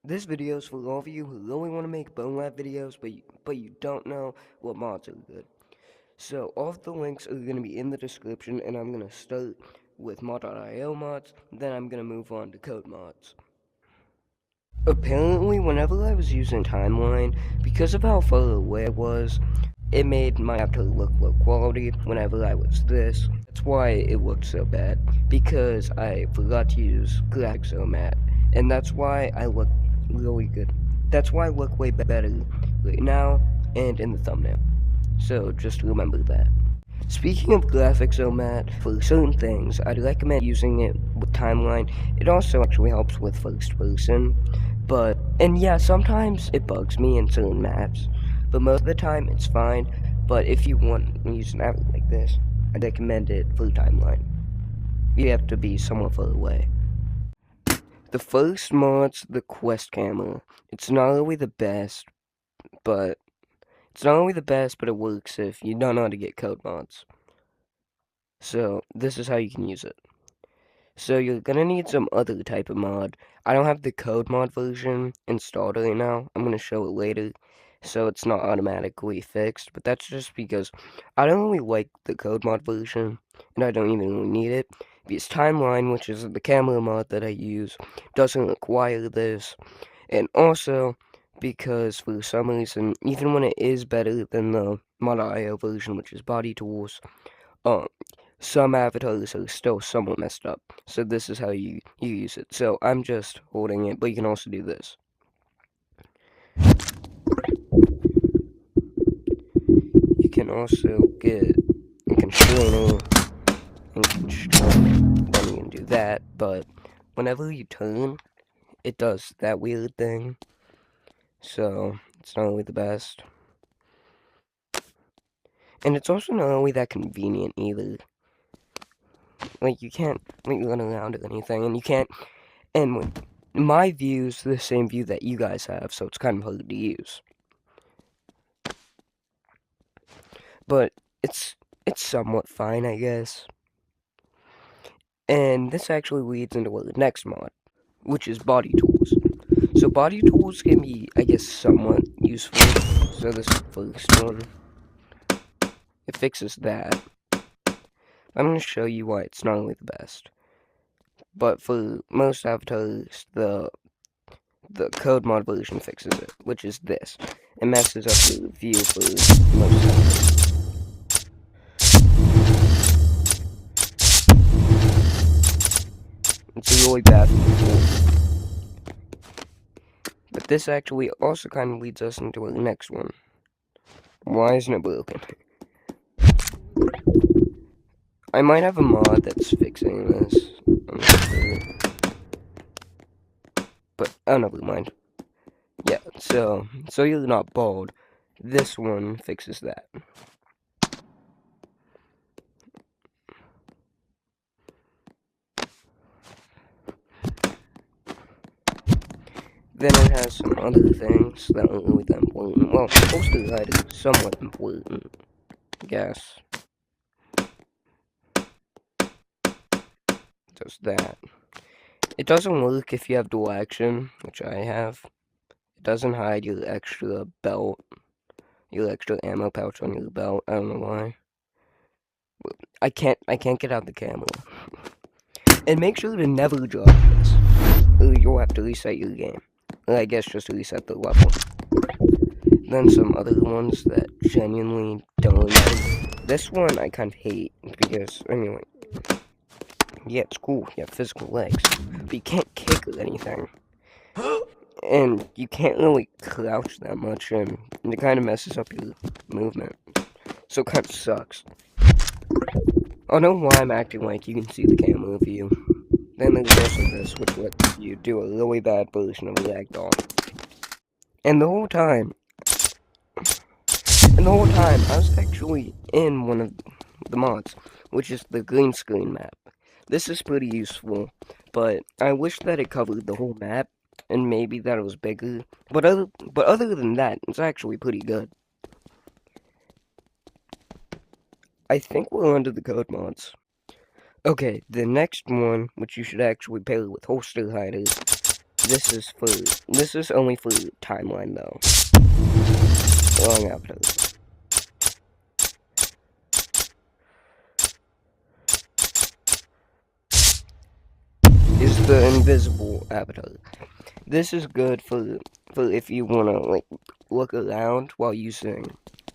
This video is for all of you who really want to make Bonelab videos, but you don't know what mods are good. So all of the links are going to be in the description, and I'm going to start with mod.io mods, then I'm going to move on to code mods. Apparently, whenever I was using timeline, because of how far away I was, it made my avatar look low quality whenever I was this. That's why it looked so bad, because I forgot to use graphics so mad, and that's why I look really good. That's why I look way better right now and in the thumbnail. So just remember that. Speaking of graphics matte, for certain things, I'd recommend using it with timeline. It also actually helps with first person, and yeah, sometimes it bugs me in certain maps, but most of the time it's fine. But if you want to use an app like this, I'd recommend it for timeline. You have to be somewhat far away. The first mod's the quest camera. It's not only the best, but it works if you don't know how to get code mods. So this is how you can use it. So you're gonna need some other type of mod. I don't have the code mod version installed right now. I'm gonna show it later, so it's not automatically fixed. But that's just because I don't really like the code mod version, and I don't even really need it. Because timeline, which is the camera mod that I use, doesn't require this. And also, because for some reason, even when it is better than the mod.io version, which is body tools, um, some avatars are still somewhat messed up. So this is how you use it. So I'm just holding it, but you can also do this. You can also get constrainer and constraint. Then you can do that, but whenever you turn, it does that weird thing. So it's not really the best. And it's also not really that convenient either. Like, you can't run around or anything, and you can't, and my view's the same view that you guys have, so it's kind of hard to use. But it's somewhat fine, I guess. And this actually leads into the next mod, which is body tools. So body tools can be, I guess, somewhat useful. So this first one, it fixes that. I'm going to show you why it's not only the best. But for most avatars, the code mod version fixes it, which is this. It messes up your view for most avatars. It's really bad for the But this actually also kind of leads us into the next one. Why isn't it broken? I might have a mod that's fixing this. I'm not sure. But, oh, never mind. Yeah, so you're not bald. This one fixes that. Then it has some other things that aren't really that important. Well, most of that is somewhat important, I guess. Does that. It doesn't work if you have dual action, which I have. It doesn't hide your extra belt, your extra ammo pouch on your belt. I don't know why. I can't get out the camera. And make sure to never drop this, or you'll have to reset your game. Or I guess just reset the level. Then some other ones that genuinely don't really matter. This one I kind of hate, because, anyway. Yeah, it's cool, you have physical legs, but you can't kick or anything. And you can't really crouch that much, and it kind of messes up your movement. So it kind of sucks. I don't know why I'm acting like you can see the camera view. Then there's also this, which lets you do a really bad version of ragdoll. And the whole time, I was actually in one of the mods, which is the green screen map. This is pretty useful, but I wish that it covered the whole map, and maybe that it was bigger. But other than that, it's actually pretty good. I think we're onto the code mods. Okay, the next one, which you should actually pair with holster hiders, This is only for timeline though. Long appetizer. Is the invisible appetizer. This is good for if you wanna like look around while using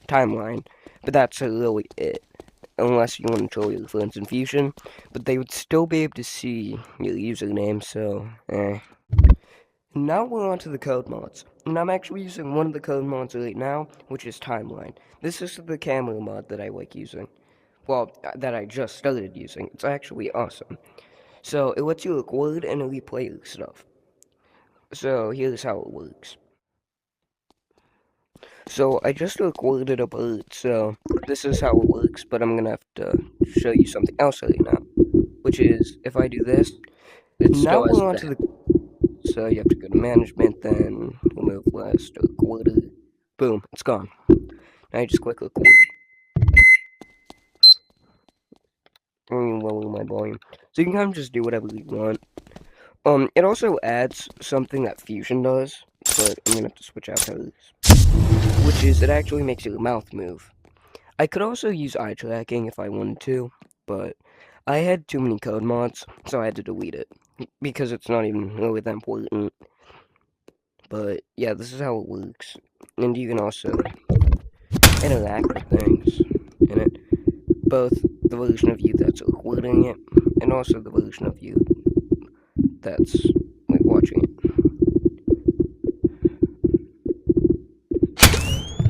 timeline, but that's really it. Unless you want to troll your friends in Fusion, but they would still be able to see your username, so Now we're on to the code mods, and I'm actually using one of the code mods right now, which is timeline. This is the camera mod that I like using. Well, that I just started using. It's actually awesome. So, it lets you record and replay your stuff. So, here's how it works. So, I just recorded a bird, so this is how it works, but I'm gonna have to show you something else right now. Which is, if I do this, now we're on to the... So, you have to go to management, then remove last recorder. Boom, it's gone. Now you just click record. And lower my volume. So you can kind of just do whatever you want. It also adds something that Fusion does, but I'm gonna have to switch out how this. Which is, it actually makes your mouth move. I could also use eye tracking if I wanted to, but I had too many code mods, so I had to delete it. Because it's not even really that important. But yeah, this is how it works. And you can also interact with things in it. Both the version of you that's recording it, and also the version of you that's like watching it.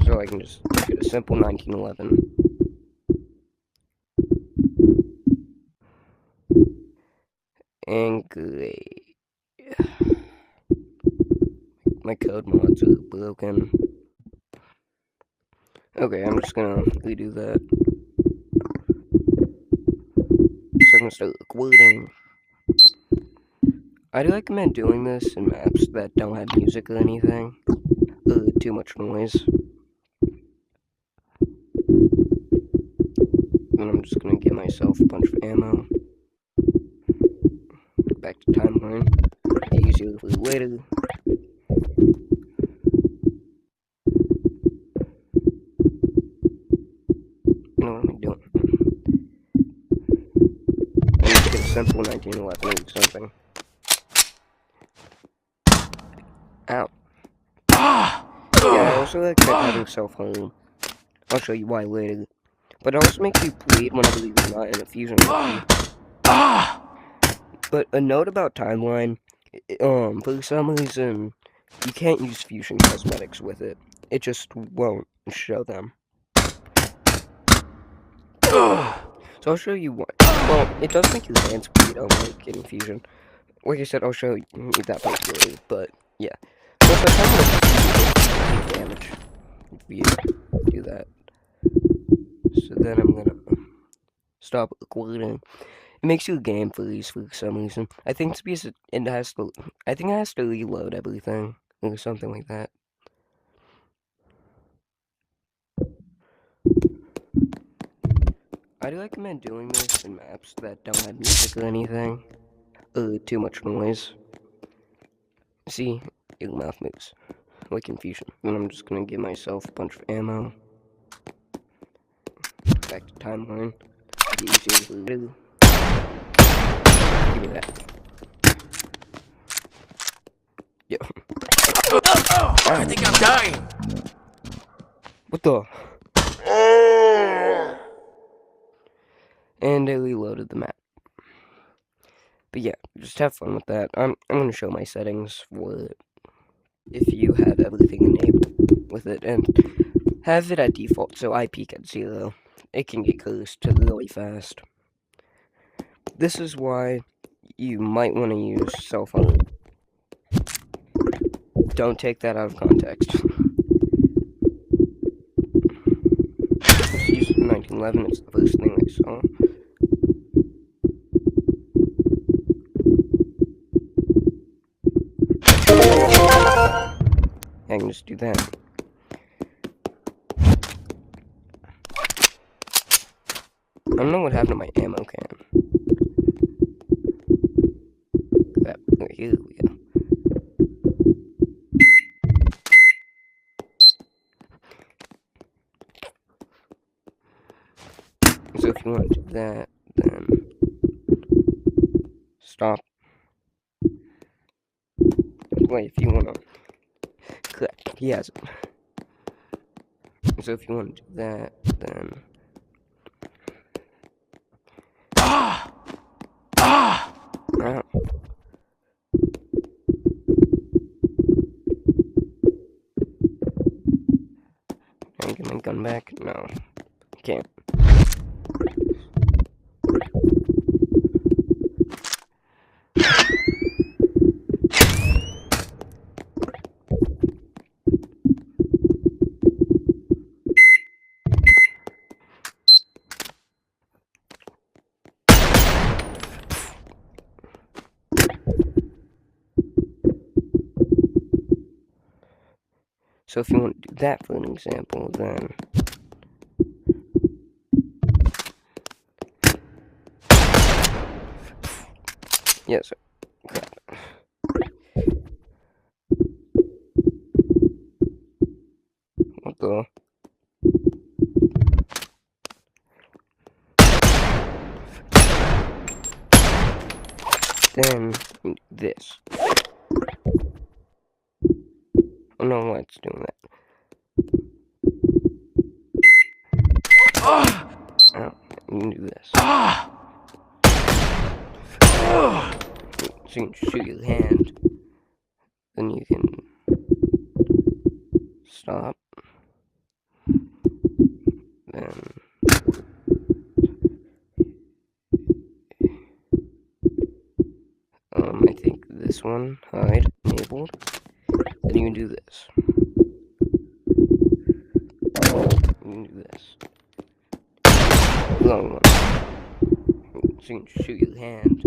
So I can just get a simple 1911. And great. My code mods are broken. Okay, I'm just gonna redo that. So I'm gonna start recording. I'd recommend doing this in maps that don't have music or anything. Too much noise. And I'm just gonna give myself a bunch of ammo. Back to timeline. Easier for later. You know what am I doing? I'm just get a simple 1911 or something. Ow. Yeah, I also like having self-harm. I'll show you why later. But it also makes you bleed whenever you're not in a fusion movie. But a note about timeline, for some reason, you can't use fusion cosmetics with it. It just won't show them. So I'll show you what. Well, it does make your hands bleed on like getting fusion. Like I said, I'll show you that part later, but yeah. So if I kind of damage if you do that. So then I'm gonna stop recording. It makes your game freeze for some reason. I think it's because it has to. I think it has to reload everything or something like that. I'd recommend doing this in maps that don't have music or anything. Too much noise. See, your mouth moves. Like confusion. And I'm just gonna give myself a bunch of ammo. Back to timeline. Easier to do. Give me that. Yo. I think I'm dying. What the? And I reloaded the map. But yeah, just have fun with that. I'm gonna show my settings for it. If you have everything enabled with it, and have it at default, so I peak at 0. It can get cursed really fast. This is why you might want to use self-harm. Don't take that out of context. Just use 1911, it's the first thing I saw. I can just do that. I don't know what happened to my ammo can. Crap. Here we go. So if you want to do that, then stop. Wait, if you want to click, he has it. So if you want to do that, then Ah! Ah! oh. I'm gonna gun back. No, can't. So if you want to do that for an example, then yes. What the? Then this. I don't know why it's doing that. Ah! Oh, you can do this. Ah! Ah! So you can shoot your hand. Then you can stop. Then I think this one, hide, enabled. Then you can do this. You can do this. Long one. So you can shoot your hand.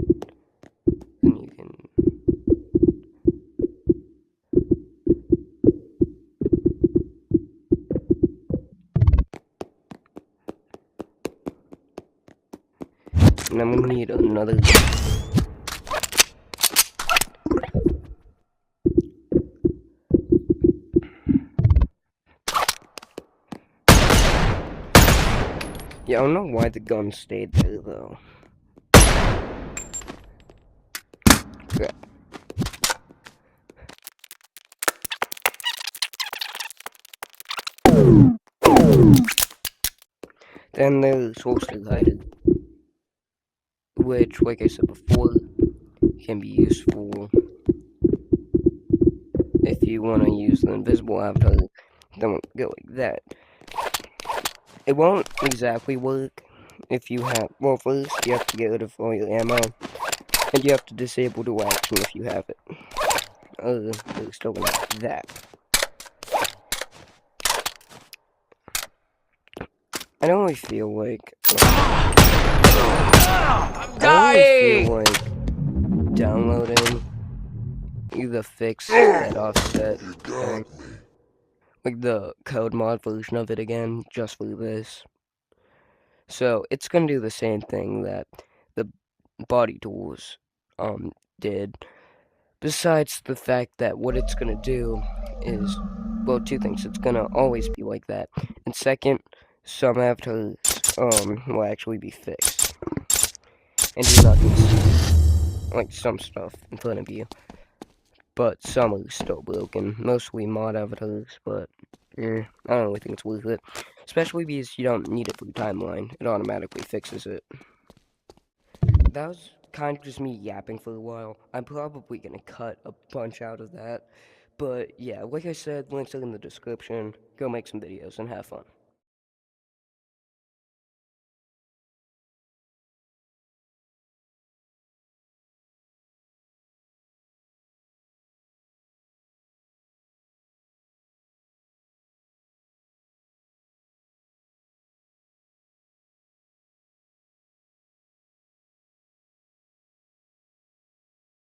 Then you can. And I'm gonna need another. Yeah, I don't know why the gun stayed there though. Okay. Then there's holster guided, which, like I said before, can be useful if you want to use the invisible avatar. Don't go like that. It won't exactly work if you have. Well, first you have to get rid of all your ammo, and you have to disable the action if you have it. It's still like that. I don't really feel like. I'm I really feel dying! like downloading the fix that offset thing, like the code mod version of it again, just for this. So it's gonna do the same thing that the body tools did. Besides the fact that what it's gonna do is, well, two things. It's gonna always be like that, and second, some avatars will actually be fixed, and you're not gonna see like some stuff in front of you. But some are still broken, mostly mod avatars. But I don't really think it's worth it, especially because you don't need it for the timeline. It automatically fixes it. That was kind of just me yapping for a while. I'm probably gonna cut a bunch out of that. But yeah, like I said, links are in the description. Go make some videos and have fun.